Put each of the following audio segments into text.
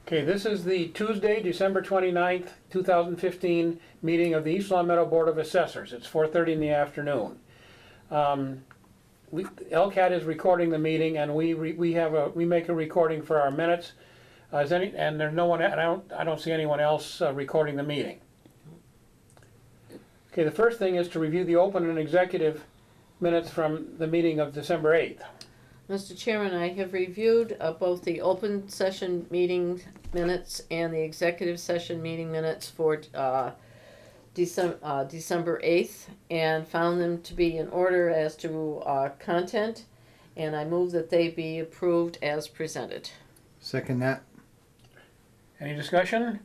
Okay, this is the Tuesday, December 29th, 2015 meeting of the East Long Meadow Board of Assessors. It's 4:30 in the afternoon. LCAT is recording the meeting, and we make a recording for our minutes. And there's no one. I don't see anyone else recording the meeting. Okay, the first thing is to review the open and executive minutes from the meeting of December 8th. Mr. Chairman, I have reviewed both the open session meeting minutes and the executive session meeting minutes for December 8th and found them to be in order as to content, and I move that they be approved as presented. Second that. Any discussion?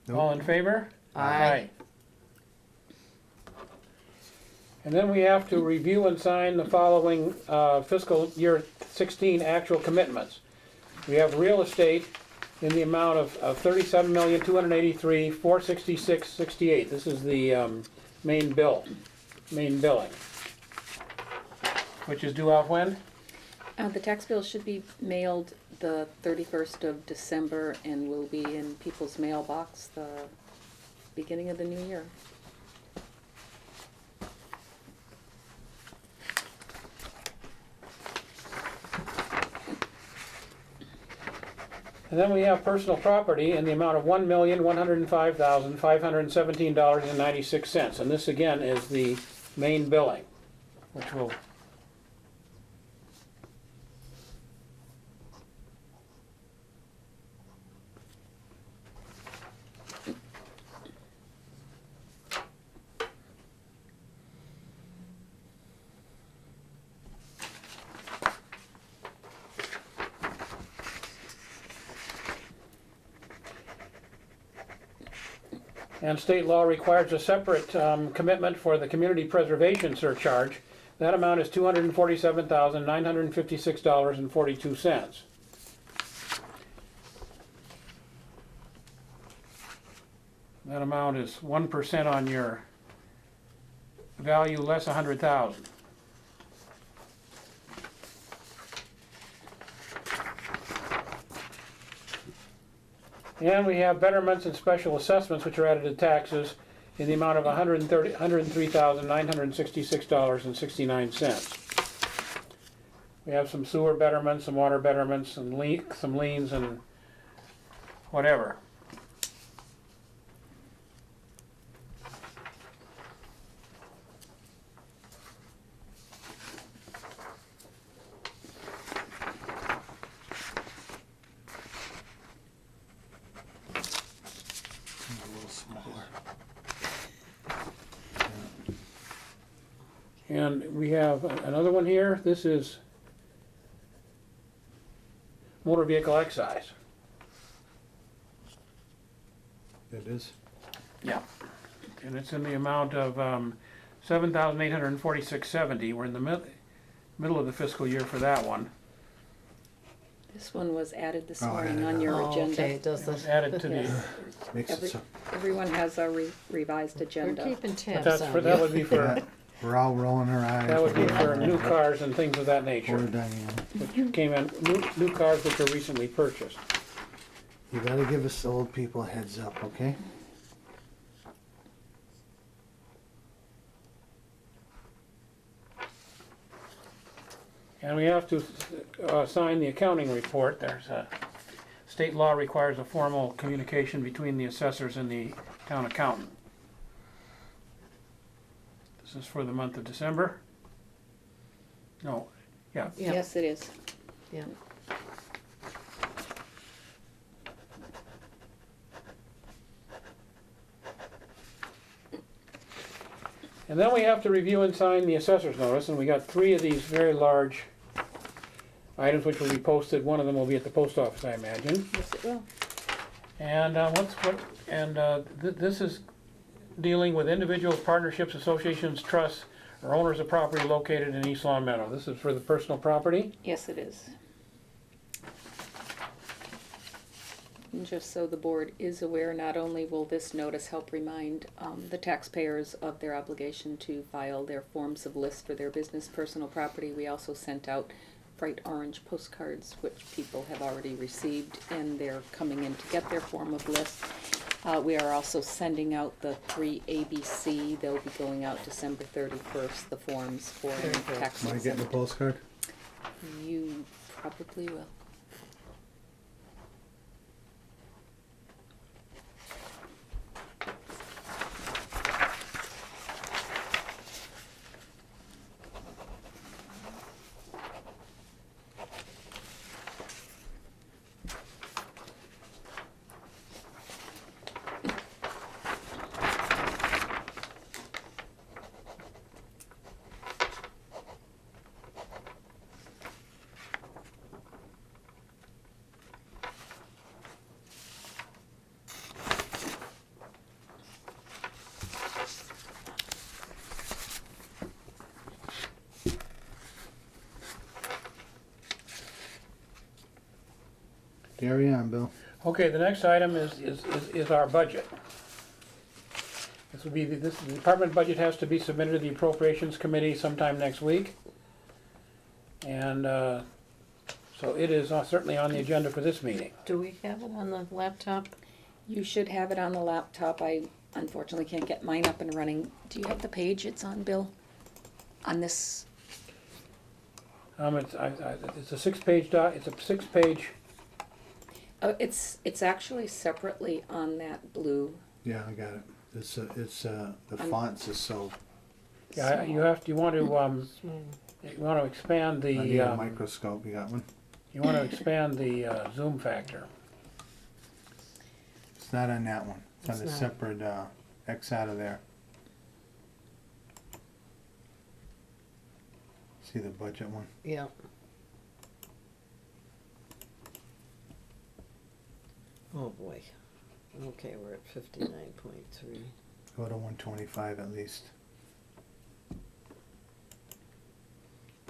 Nope. All in favor? Aye. And then we have to review and sign the following fiscal year 16 actual commitments. We have real estate in the amount of $37,283,466.68. This is the main billing, which is due out when? The tax bill should be mailed the 31st of December and will be in people's mailbox the beginning of the new year. And then we have personal property in the amount of $1,105,517.96. And this again is the main billing, which will and state law requires a separate commitment for the community preservation surcharge. That amount is $247,956.42. That amount is 1% on your value less 100,000. And we have betterments and special assessments which are added to taxes in the amount of $103,966.69. We have some sewer betterments, some water betterments, and some liens and whatever. And we have another one here. This is motor vehicle excise. It is. Yeah. And it's in the amount of $7,846.70. We're in the middle of the fiscal year for that one. This one was added this morning on your agenda. Okay, does It was the, added to the. Makes it so. Everyone has a revised we're agenda. keeping But tabs that's on for, that you. would be for We're all rolling our eyes. that would be for new cars and things of that Poor nature, Diane. which came in new cars which were recently purchased. You gotta give us old people a heads up, okay? And we have to sign the accounting report. There's a state law requires a formal communication between the assessors and the town accountant. This is for the month of December. No, yeah. Yeah. Yes, it is. Yeah. And then we have to review and sign the assessor's notice, and we got 3 of these very large items which will be posted. One of them will be at the post office, I imagine. Yes, it will. And this is dealing with individuals, partnerships, associations, trusts, or owners of property located in East Long Meadow. This is for the personal property. Yes, it is. And just so the board is aware, not only will this notice help remind the taxpayers of their obligation to file their forms of list for their business personal property, we also sent out bright orange postcards, which people have already received, and they're coming in to get their form of list. We are also sending out the 3 ABC. They'll be going out December 31st, the forms for Very good. tax Am I getting a exempt. postcard? You probably will. Carry on, Bill. Okay, the next item is our budget. This will be, the department budget has to be submitted to the appropriations committee sometime next week. And, so it is certainly on the agenda for this meeting. Do we have it on the laptop? You should have it on the laptop. I unfortunately can't get mine up and running. Do you have the page it's on, Bill? On this? It's a six-page Oh, it's actually separately on that blue. Yeah, I got it. It's the fonts is so. yeah, you want to expand I need a the, microscope. You got one? you want to expand the zoom factor. It's not on that one. It's on It's a not. separate X out of there. See the budget one? Yeah. Oh, boy. Okay, we're at 59.3. Go to 125 at least.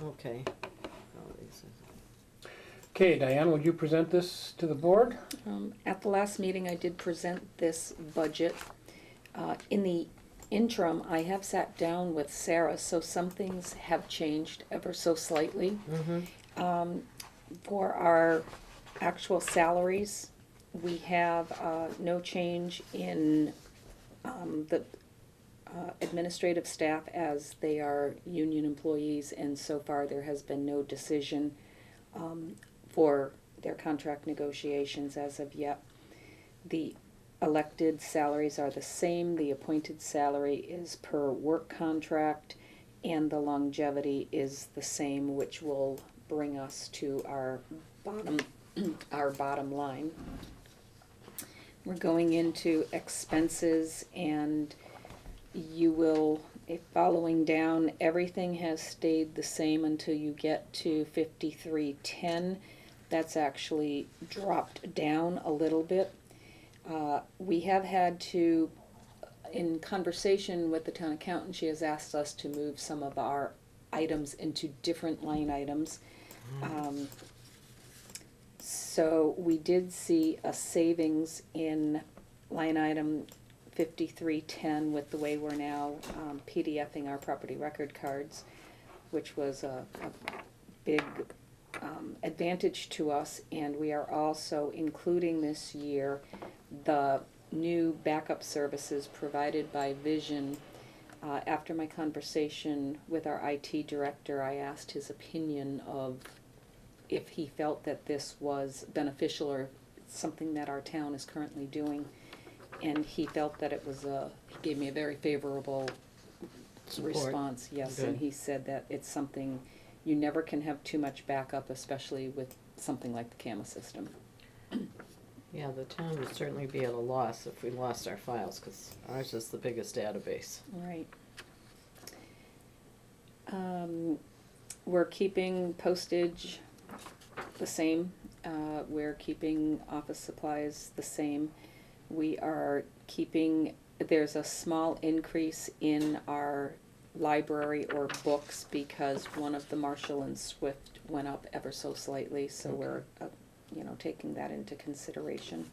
Okay. Oh, these Okay, Diane, would you present this to the board? At the last meeting, I did present this budget. In the interim, I have sat down with Sarah, so some things have changed ever so slightly. For our actual salaries, we have no change in the administrative staff, as they are union employees, and so far there has been no decision for their contract negotiations as of yet. The elected salaries are the same. The appointed salary is per work contract, and the longevity is the same, which will bring us to our bottom line. We're going into expenses, and you will, following down, everything has stayed the same until you get to 5310. That's actually dropped down a little bit. We have had to, in conversation with the town accountant, she has asked us to move some of our items into different line items. So we did see a savings in line item 5310 with the way we're now PDFing our property record cards, which was a big advantage to us. And we are also including this year the new backup services provided by Vision. After my conversation with our IT director, I asked his opinion of if he felt that this was beneficial or something that our town is currently doing. And he felt that it was he gave me a very favorable Support. response, yes. Good. And he said that it's something, you never can have too much backup, especially with something like the CAMA system. Yeah, the town would certainly be at a loss if we lost our files, because ours is the biggest database. Right. We're keeping postage the same. We're keeping office supplies the same. We are keeping, there's a small increase in our library or books because one of the Marshall and Swift went up ever so slightly, so we're, taking that into consideration.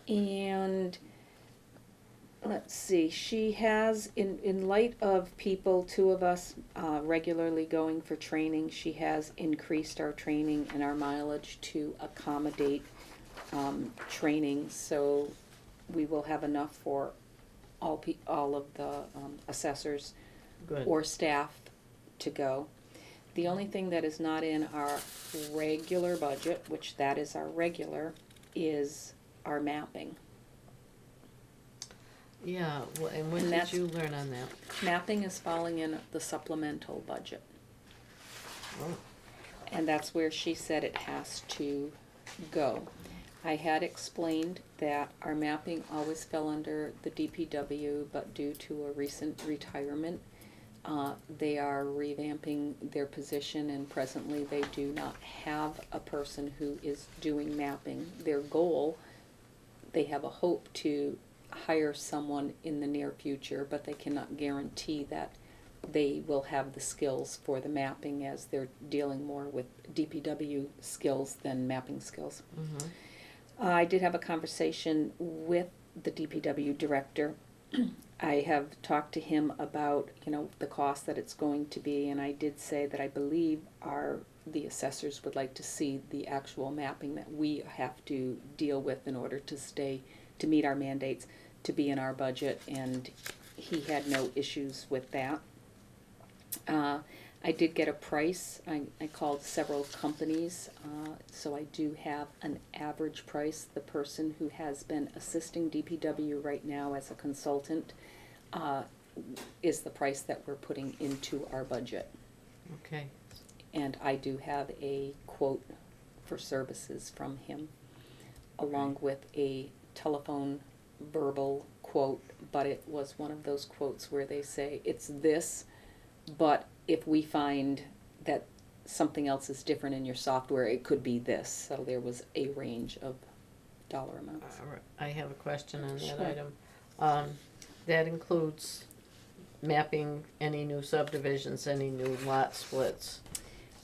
And let's see, she has, in light of people, two of us, regularly going for training, she has increased our training and our mileage to accommodate, training, so we will have enough for all of the, assessors Good. or staff to go. The only thing that is not in our regular budget, which that is our regular, is our mapping. Yeah, and what And did that's- you learn on that? Mapping is falling in the supplemental budget. Oh, And that's where she said it has to go. I had explained that our mapping always fell under the DPW, but due to a recent retirement, they are revamping their position, and presently they do not have a person who is doing mapping. Their goal, they have a hope to hire someone in the near future, but they cannot guarantee that they will have the skills for the mapping, as they're dealing more with DPW skills than mapping skills. mhm. I did have a conversation with the DPW director. I have talked to him about, the cost that it's going to be, and I did say that I believe the assessors would like to see the actual mapping that we have to deal with in order to meet our mandates, to be in our budget, and he had no issues with that. I did get a price. I called several companies, so I do have an average price. The person who has been assisting DPW right now as a consultant is the price that we're putting into our budget. Okay, And I do have a quote for services from him, along with a telephone verbal quote, but it was one of those quotes where they say, it's this, but if we find that something else is different in your software, it could be this. So there was a range of dollar amounts. I have a question on that Sure. item. That includes mapping any new subdivisions, any new lot splits.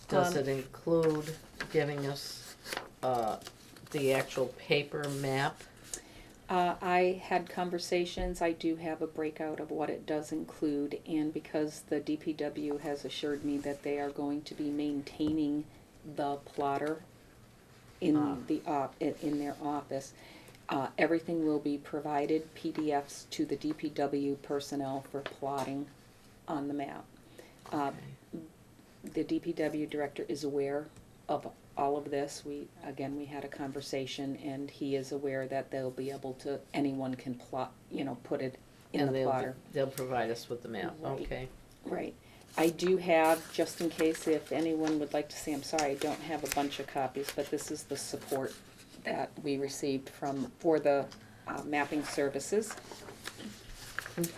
Does Um, it include giving us, the actual paper map? I had conversations, I do have a breakout of what it does include, and because the DPW has assured me that they are going to be maintaining the plotter in in their office, everything will be provided, PDFs to the DPW personnel for plotting on the map. Okay. The DPW director is aware of all of this. We had a conversation, and he is aware that they'll be able to, anyone can plot, put it in And the plotter. they'll provide us with the map, Right. okay. Right. I do have, just in case if anyone would like to see, I'm sorry, I don't have a bunch of copies, but this is the support that we received for the mapping services.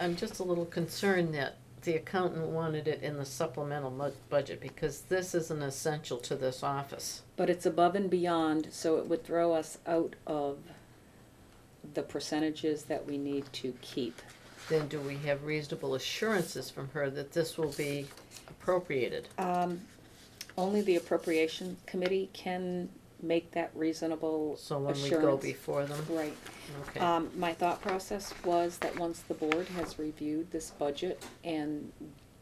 I'm just a little concerned that the accountant wanted it in the supplemental budget, because this is an essential to this office. But it's above and beyond, so it would throw us out of the percentages that we need to keep. Then do we have reasonable assurances from her that this will be appropriated? Only the appropriation committee can make that reasonable So when we go assurance. before them? Right. Okay, My thought process was that once the board has reviewed this budget, and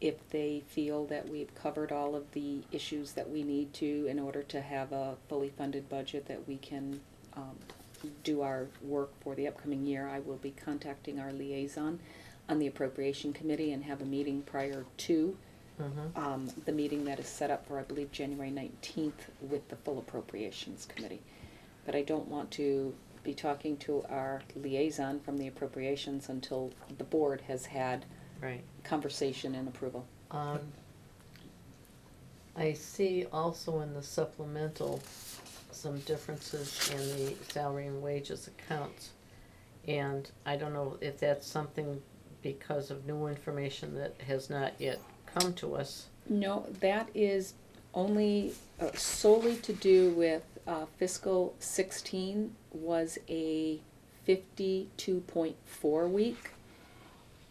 if they feel that we've covered all of the issues that we need to in order to have a fully funded budget, that we can do our work for the upcoming year, I will be contacting our liaison on the appropriation committee and have a meeting prior to the meeting that is set up for, I believe, January 19th with the full appropriations committee. But I don't want to be talking to our liaison from the appropriations until the board has had right. conversation and approval. I see also in the supplemental some differences in the salary and wages accounts. And I don't know if that's something because of new information that has not yet come to us. No, that is only solely to do with fiscal 16 was a 52.4 week.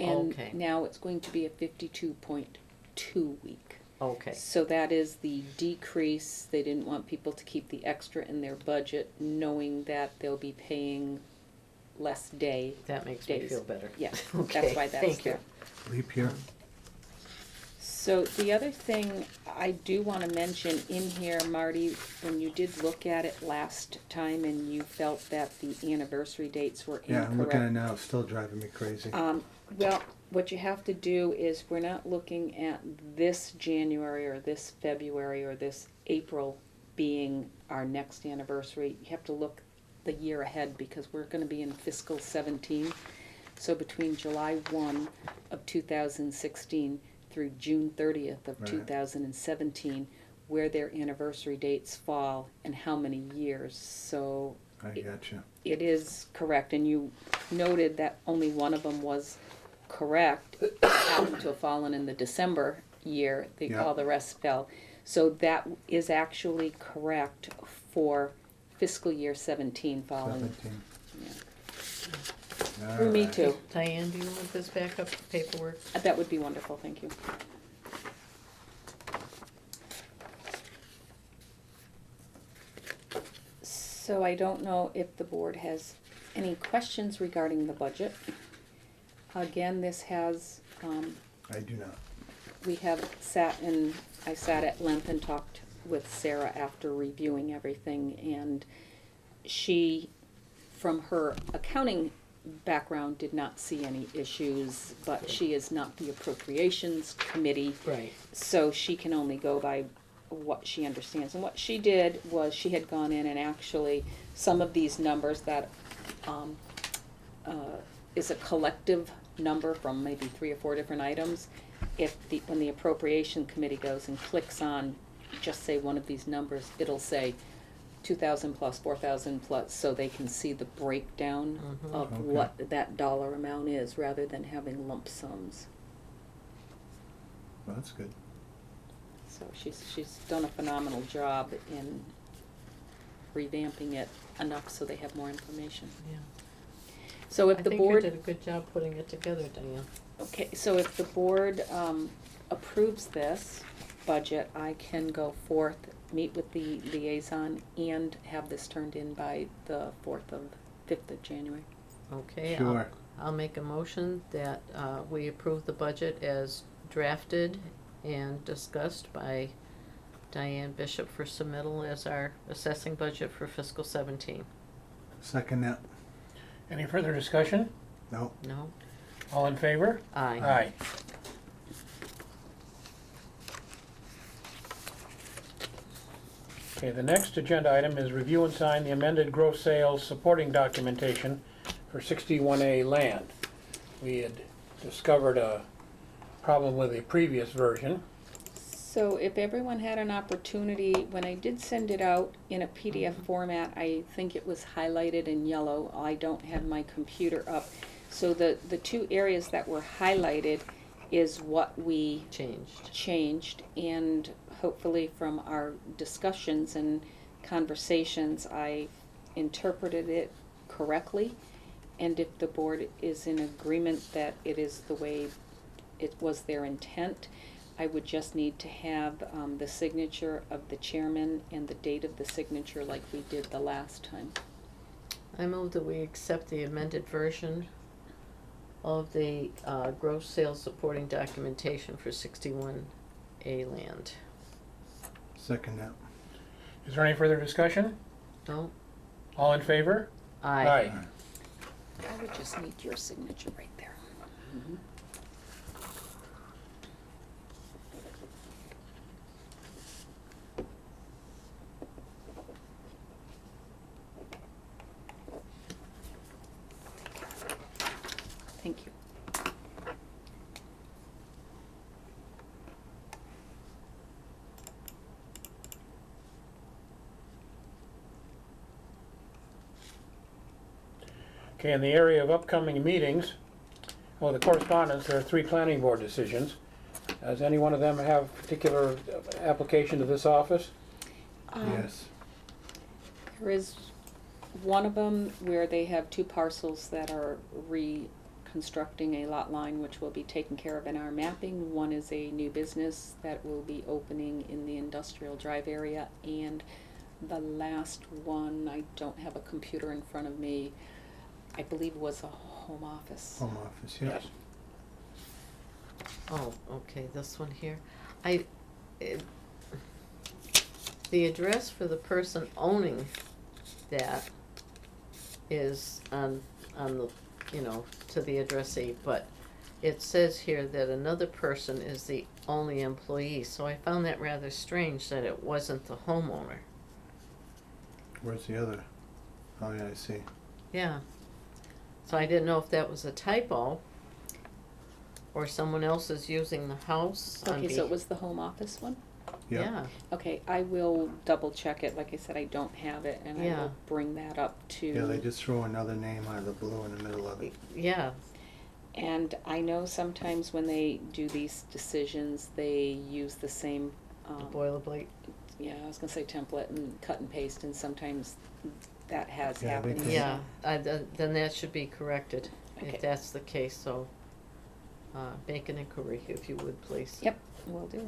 And Okay. now it's going to be a 52.2 week. Okay, So that is the decrease. They didn't want people to keep the extra in their budget, knowing that they'll be paying less That makes me days. feel better. Yeah, Okay, that's why that's thank you. there. Leap year. So the other thing I do wanna mention in here, Marty, when you did look at it last time and you felt that the anniversary dates were Yeah, I'm looking at it incorrect. now, it's still driving me crazy. Well, what you have to do is, we're not looking at this January or this February or this April being our next anniversary. You have to look the year ahead, because we're gonna be in fiscal 17. So between July 1 of 2016 through June 30th of Right. 2017, where their anniversary dates fall and how many years. So I gotcha. it is correct, and you noted that only one of them was correct, happened to have fallen in the December year, Yeah. all the rest fell. So that is actually correct for fiscal year 17 falling. 17. Yeah. All For me right. too. Diane, do you want this backup paperwork? That would be wonderful, thank you. So I don't know if the board has any questions regarding the budget. Again, this has, I do not. we have I sat at length and talked with Sarah after reviewing everything, and she, from her accounting background, did not see any issues, but she is not the appropriations committee. Right. So she can only go by what she understands. And what she did was, she had gone in and actually, some of these numbers that is a collective number from maybe 3 or 4 different items. When the appropriation committee goes and clicks on, just say one of these numbers, it'll say 2,000 plus, 4,000 plus, so they can see the breakdown of Okay. what that dollar amount is, rather than having lump sums. Well, that's good. So she's done a phenomenal job in revamping it enough so they have more information. Yeah. So if I the think you board, did a good job putting it together, Diane. okay, so if the board approves this budget, I can go forth, meet with the liaison, and have this turned in by the 5th of January. Okay. Sure. I'll make a motion that we approve the budget as drafted and discussed by Diane Bishop for submittal as our assessing budget for fiscal 17. Second that. Any further discussion? No. No? All in favor? Aye. Aye. Okay, the next agenda item is review and sign the amended gross sales supporting documentation for 61A land. We had discovered a problem with the previous version. So if everyone had an opportunity, when I did send it out in a PDF format, I think it was highlighted in yellow. I don't have my computer up. So the 2 areas that were highlighted is what we changed, and hopefully from our discussions and conversations, I interpreted it correctly. And if the board is in agreement that it is the way it was their intent, I would just need to have the signature of the chairman and the date of the signature like we did the last time. I move that we accept the amended version of the gross sales supporting documentation for 61A land. Second that. Is there any further discussion? No? All in favor? Aye. I would just need your signature right there. Thank you. Okay, in the area of upcoming meetings, the correspondence, there are 3 planning board decisions. Does any one of them have particular application to this office? Yes. There is one of them where they have 2 parcels that are reconstructing a lot line, which will be taken care of in our mapping. One is a new business that will be opening in the industrial drive area, and the last one, I don't have a computer in front of me, I believe was a home office. Home office, yes. Yes. Oh, okay, this one here. It, the address for the person owning that is on the, you know, to the addressee, but it says here that another person is the only employee, so I found that rather strange that it wasn't the homeowner. Where's the other? Oh, yeah, I see. Yeah. So I didn't know if that was a typo or someone else is using the house on Okay, so it was the home office one? Yep. Yeah, Okay, I will double check it. Like I said, I don't have it, and I Yeah. will bring that up to. Yeah, they just throw another name out of the blue in the middle of it. yeah, And I know sometimes when they do these decisions, they use the same, the boilerplate. yeah, I was gonna say template and cut and paste, and sometimes that has Yeah, they happened. do. Yeah, then that should be corrected, Okay. if that's the case, so, make an inquiry if you would, please. Yep, will do.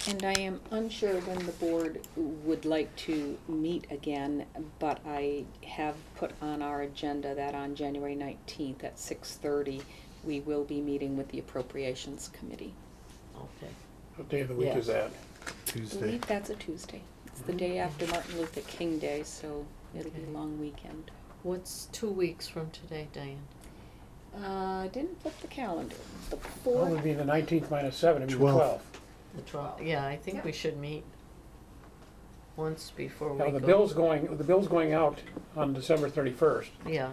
And I am unsure when the board would like to meet again, but I have put on our agenda that on January 19th at 6:30, we will be meeting with the Appropriations Committee. Okay, What day of the week is Yes. that? I Tuesday. believe that's a Tuesday. It's the day after Martin Luther King Day, so it'll be a Okay. long weekend. what's 2 weeks from today, Diane? I didn't flip the calendar. The Well, it 4th. would be the 19th minus 7, it'd be the 12th. 12th. The 12th, yeah, I think we should meet once before we Now, go. the bill's going out on December 31st. Yeah,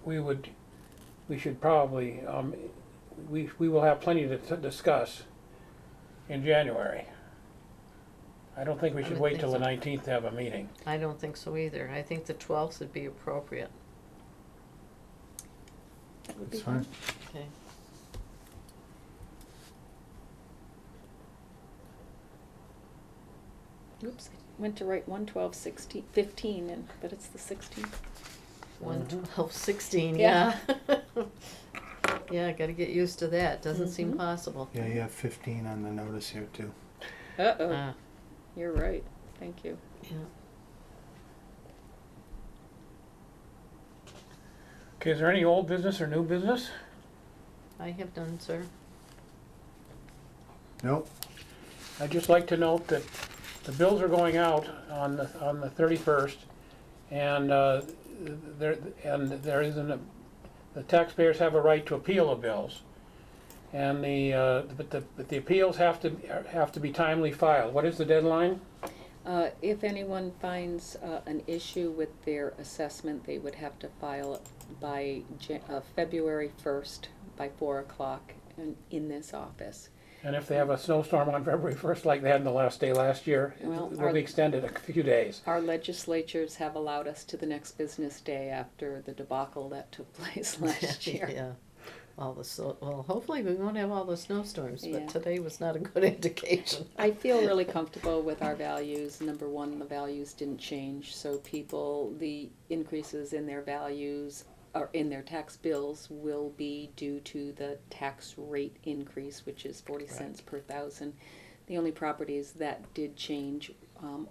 We should probably, we will have plenty to discuss in January. I don't think we I should would wait think till the so. 19th to have a meeting. I don't think so either, I think the 12th would be appropriate, That would be That's fine. okay? Oops, I went to write 1/12/16/15, but it's the 16th. 1/12/16, Yeah. yeah. Yeah, gotta get used to that, doesn't seem Mhm. possible. Yeah, you have 15 on the notice here too. Uh-oh, Ah, you're right, thank you. yeah. Okay, is there any old business or new business? I have done, sir. Nope. I'd just like to note that the bills are going out on the 31st, and there isn't a, the taxpayers have a right to appeal the bills. And but the appeals have to be timely filed. What is the deadline? If anyone finds an issue with their assessment, they would have to file it by February 1st by 4 o'clock in this office. And if they have a snowstorm on February 1st like they had in the last day last year, Well, it will be extended a few days. Our legislatures have allowed us to the next business day after the debacle that took place last year. Yeah, well, hopefully we won't have all the snowstorms, Yeah. but today was not a good indication. I feel really comfortable with our values. Number one, the values didn't change, so people, the increases in their values or in their tax bills will be due to the tax rate increase, which is 40 cents per thousand. The only properties that did change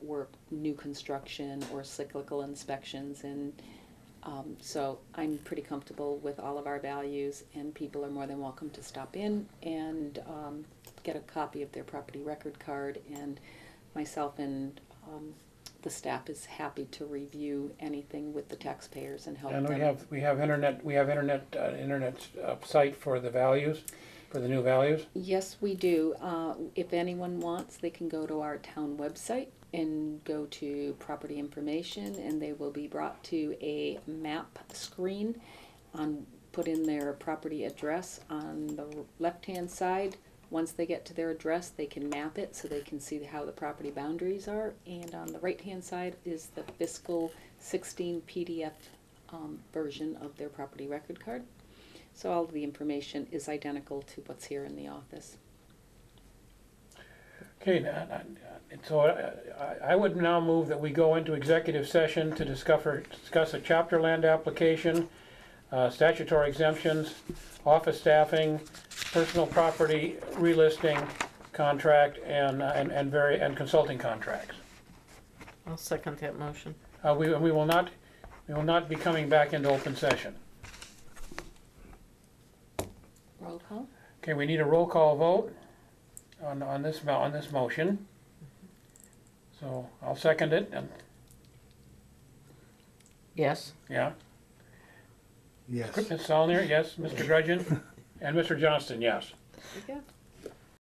were new construction or cyclical inspections, and so I'm pretty comfortable with all of our values, and people are more than welcome to stop in and get a copy of their property record card, and myself and the staff is happy to review anything with the taxpayers and help them. And we have internet site for the values, for the new values. Yes, we do. If anyone wants, they can go to our town website and go to property information, and they will be brought to a map screen. Put in their property address on the left-hand side. Once they get to their address, they can map it so they can see how the property boundaries are. And on the right-hand side is the fiscal 16 PDF version of their property record card. So all of the information is identical to what's here in the office. Okay, so I would now move that we go into executive session to discuss a chapter land application, statutory exemptions, office staffing, personal property relisting, contract and consulting contracts. I'll second that motion. We will not be coming back into open session. Roll call? Okay, we need a roll call vote on this motion. So I'll second it, and, Yes, yeah. Yes. Ms. Salnier, yes, Mr. Grudgeon, and Mr. Johnston, yes. There you go.